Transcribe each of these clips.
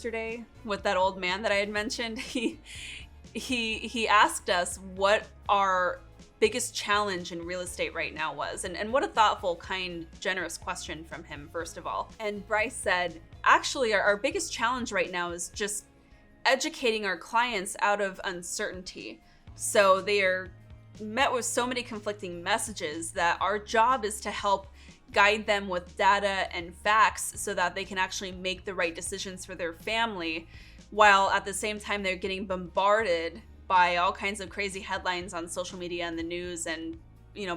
yesterday with that old man that I had mentioned. He asked us what our biggest challenge in real estate right now was. And what a thoughtful, kind, generous question from him, first of all. And Bryce said, actually, our biggest challenge right now is just educating our clients out of uncertainty. So they are met with so many conflicting messages that our job is to help guide them with data and facts so that they can actually make the right decisions for their family, while at the same time they're getting bombarded by all kinds of crazy headlines on social media and the news, and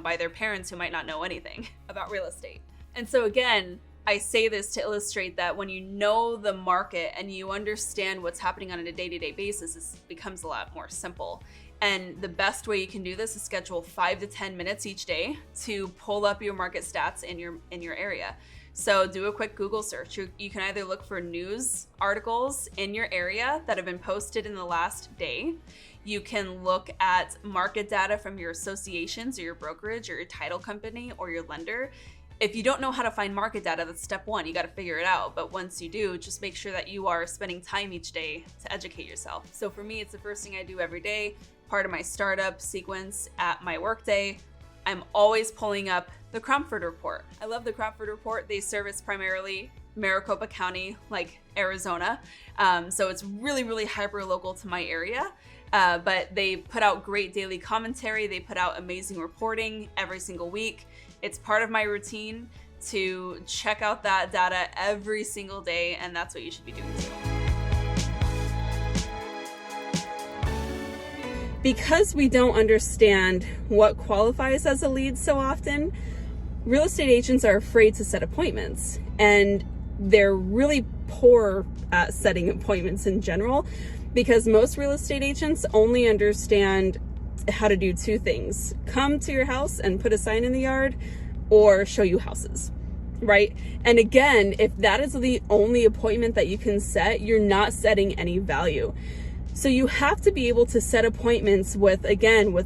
by their parents who might not know anything about real estate. And so again, I say this to illustrate that when you know the market and you understand what's happening on a day-to-day basis, it becomes a lot more simple. And the best way you can do this is schedule 5 to 10 minutes each day to pull up your market stats in your area. So do a quick Google search. You can either look for news articles in your area that have been posted in the last day. You can look at market data from your associations or your brokerage or your title company or your lender. If you don't know how to find market data, that's step one. You got to figure it out. But once you do, just make sure that you are spending time each day to educate yourself. So for me, it's the first thing I do every day, part of my startup sequence at my workday. I'm always pulling up the Cromford Report. I love the Cromford Report. They service primarily Maricopa County, like Arizona. So it's really, really hyper local to my area. But they put out great daily commentary. They put out amazing reporting every single week. It's part of my routine to check out that data every single day, and that's what you should be doing too. Because we don't understand what qualifies as a lead so often, real estate agents are afraid to set appointments, and they're really poor at setting appointments in general, because most real estate agents only understand how to do two things: come to your house and put a sign in the yard, or show you houses, right? And again, if that is the only appointment that you can set, you're not setting any value. So you have to be able to set appointments with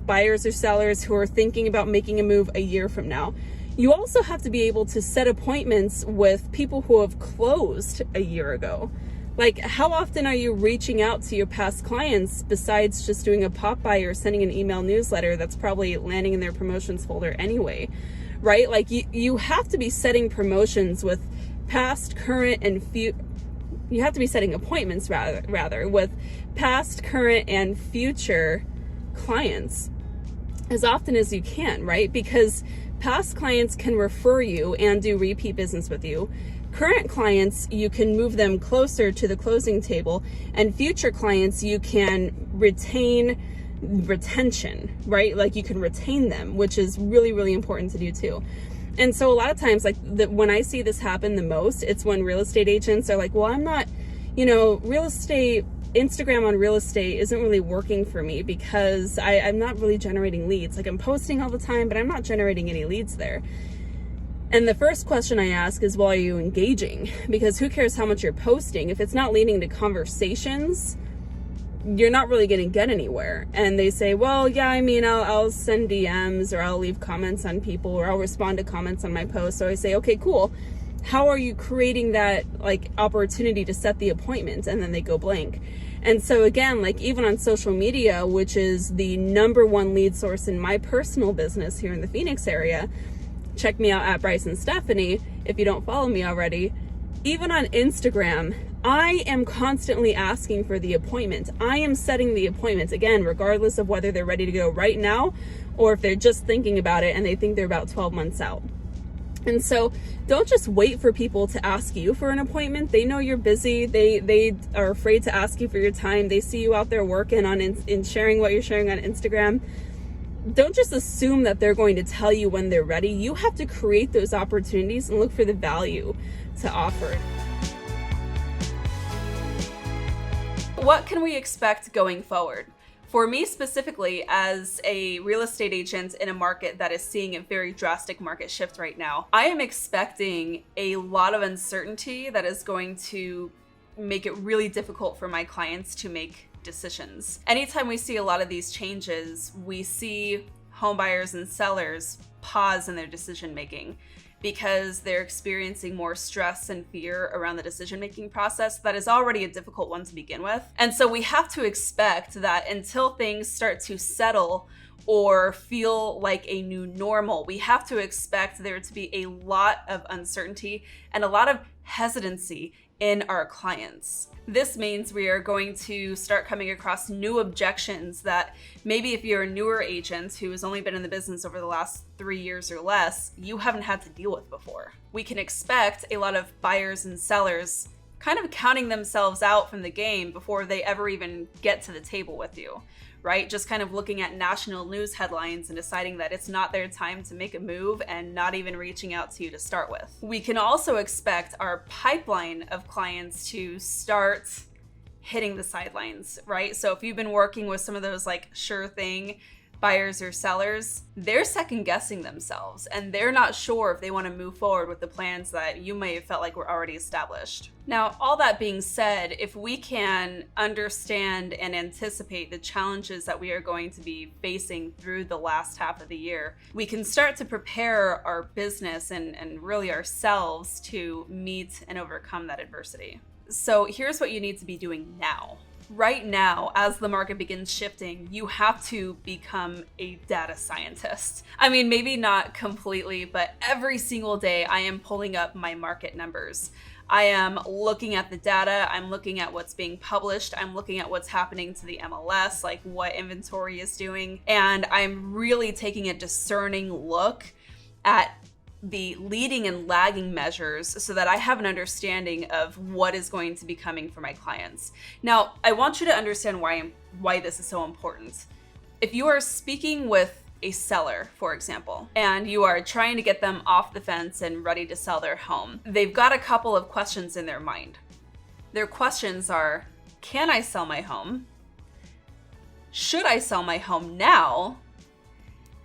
buyers or sellers who are thinking about making a move a year from now. You also have to be able to set appointments with people who have closed a year ago. Like, how often are you reaching out to your past clients besides just doing a pop by or sending an email newsletter that's probably landing in their promotions folder anyway, right? Like, you have to be setting promotions with past, current, and you have to be setting appointments rather with past, current, and future clients as often as you can, right? Because past clients can refer you and do repeat business with you. Current clients, you can move them closer to the closing table, and future clients, you can retain retention, right? Like, you can retain them, which is really, really important to do too. And so a lot of times, when I see this happen the most, it's when real estate agents are like, well, I'm not, Instagram on real estate isn't really working for me because I'm not really generating leads. Like, I'm posting all the time, but I'm not generating any leads there. And the first question I ask is, well, are you engaging? Because who cares how much you're posting? If it's not leading to conversations, you're not really going to get anywhere. And they say, well, yeah, I'll send DMs, or I'll leave comments on people, or I'll respond to comments on my post. So I say, okay, cool. How are you creating that opportunity to set the appointment? And then they go blank. And so again, even on social media, which is the #1 lead source in my personal business here in the Phoenix area, check me out at Bryce and Stefanie if you don't follow me already. Even on Instagram, I am constantly asking for the appointment. I am setting the appointment, again, regardless of whether they're ready to go right now or if they're just thinking about it and they think they're about 12 months out. And so don't just wait for people to ask you for an appointment. They know you're busy. They are afraid to ask you for your time. They see you out there working on and sharing what you're sharing on Instagram. Don't just assume that they're going to tell you when they're ready. You have to create those opportunities and look for the value to offer. What can we expect going forward? For me specifically, as a real estate agent in a market that is seeing a very drastic market shift right now, I am expecting a lot of uncertainty that is going to make it really difficult for my clients to make decisions. Anytime we see a lot of these changes, we see home buyers and sellers pause in their decision making because they're experiencing more stress and fear around the decision-making process that is already a difficult one to begin with. And so we have to expect that until things start to settle or feel like a new normal, we have to expect there to be a lot of uncertainty and a lot of hesitancy in our clients. This means we are going to start coming across new objections that maybe if you're a newer agent who has only been in the business over the last 3 years or less, you haven't had to deal with before. We can expect a lot of buyers and sellers kind of counting themselves out from the game before they ever even get to the table with you, right? Just kind of looking at national news headlines and deciding that it's not their time to make a move and not even reaching out to you to start with. We can also expect our pipeline of clients to start hitting the sidelines, right? So if you've been working with some of those like sure thing buyers or sellers, they're second guessing themselves and they're not sure if they want to move forward with the plans that you may have felt like were already established. Now, all that being said, if we can understand and anticipate the challenges that we are going to be facing through the last half of the year, we can start to prepare our business and really ourselves to meet and overcome that adversity. So here's what you need to be doing now. Right now, as the market begins shifting, you have to become a data scientist. I mean, maybe not completely, but every single day I am pulling up my market numbers. I am looking at the data, I'm looking at what's being published, I'm looking at what's happening to the MLS, like what inventory is doing, and I'm really taking a discerning look at the leading and lagging measures so that I have an understanding of what is going to be coming for my clients. Now, I want you to understand why this is so important. If you are speaking with a seller, for example, and you are trying to get them off the fence and ready to sell their home, they've got a couple of questions in their mind. Their questions are, can I sell my home? Should I sell my home now?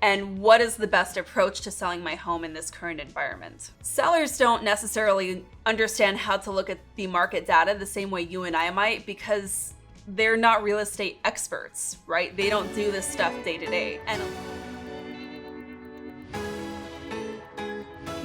And what is the best approach to selling my home in this current environment? Sellers don't necessarily understand how to look at the market data the same way you and I might because they're not real estate experts, right? They don't do this stuff day to day. And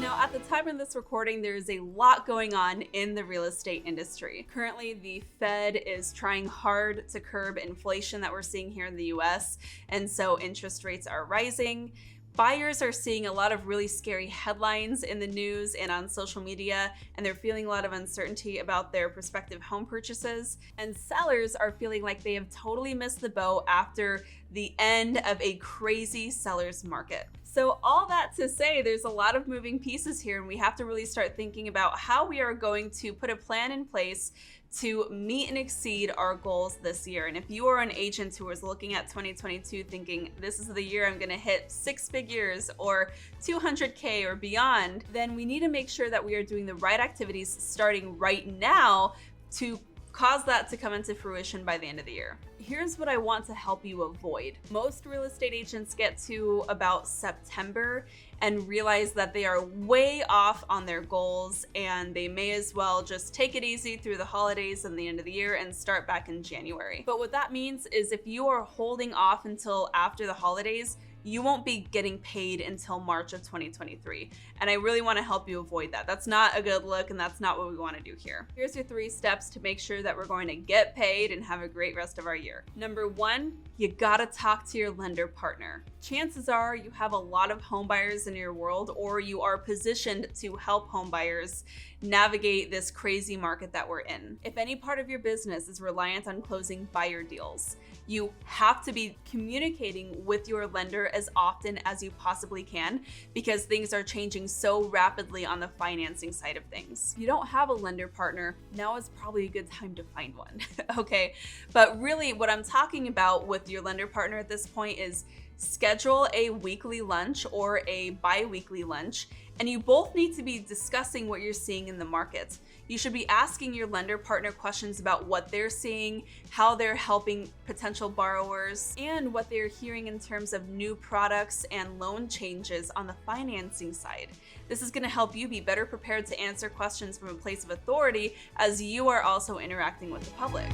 now, at the time of this recording, there's a lot going on in the real estate industry. Currently, the Fed is trying hard to curb inflation that we're seeing here in the US, and so interest rates are rising. Buyers are seeing a lot of really scary headlines in the news and on social media, and they're feeling a lot of uncertainty about their prospective home purchases. And sellers are feeling like they have totally missed the boat after the end of a crazy seller's market. So all that to say, there's a lot of moving pieces here, and we have to really start thinking about how we are going to put a plan in place to meet and exceed our goals this year. And if you are an agent who is looking at 2022 thinking, this is the year I'm gonna hit 6 figures or 200K or beyond, then we need to make sure that we are doing the right activities starting right now to cause that to come into fruition by the end of the year. Here's what I want to help you avoid. Most real estate agents get to about September and realize that they are way off on their goals and they may as well just take it easy through the holidays and the end of the year and start back in January. But what that means is if you are holding off until after the holidays, you won't be getting paid until March of 2023. And I really want to help you avoid that. That's not a good look and that's not what we want to do here. Here's your 3 steps to make sure that we're going to get paid and have a great rest of our year. Number 1, you gotta talk to your lender partner. Chances are you have a lot of home buyers in your world, or you are positioned to help home buyers navigate this crazy market that we're in. If any part of your business is reliant on closing buyer deals, you have to be communicating with your lender as often as you possibly can because things are changing so rapidly on the financing side of things. If you don't have a lender partner, now is probably a good time to find one, okay? But really what I'm talking about with your lender partner at this point is schedule a weekly lunch or a bi-weekly lunch, and you both need to be discussing what you're seeing in the market. You should be asking your lender partner questions about what they're seeing, how they're helping potential borrowers, and what they're hearing in terms of new products and loan changes on the financing side. This is going to help you be better prepared to answer questions from a place of authority as you are also interacting with the public.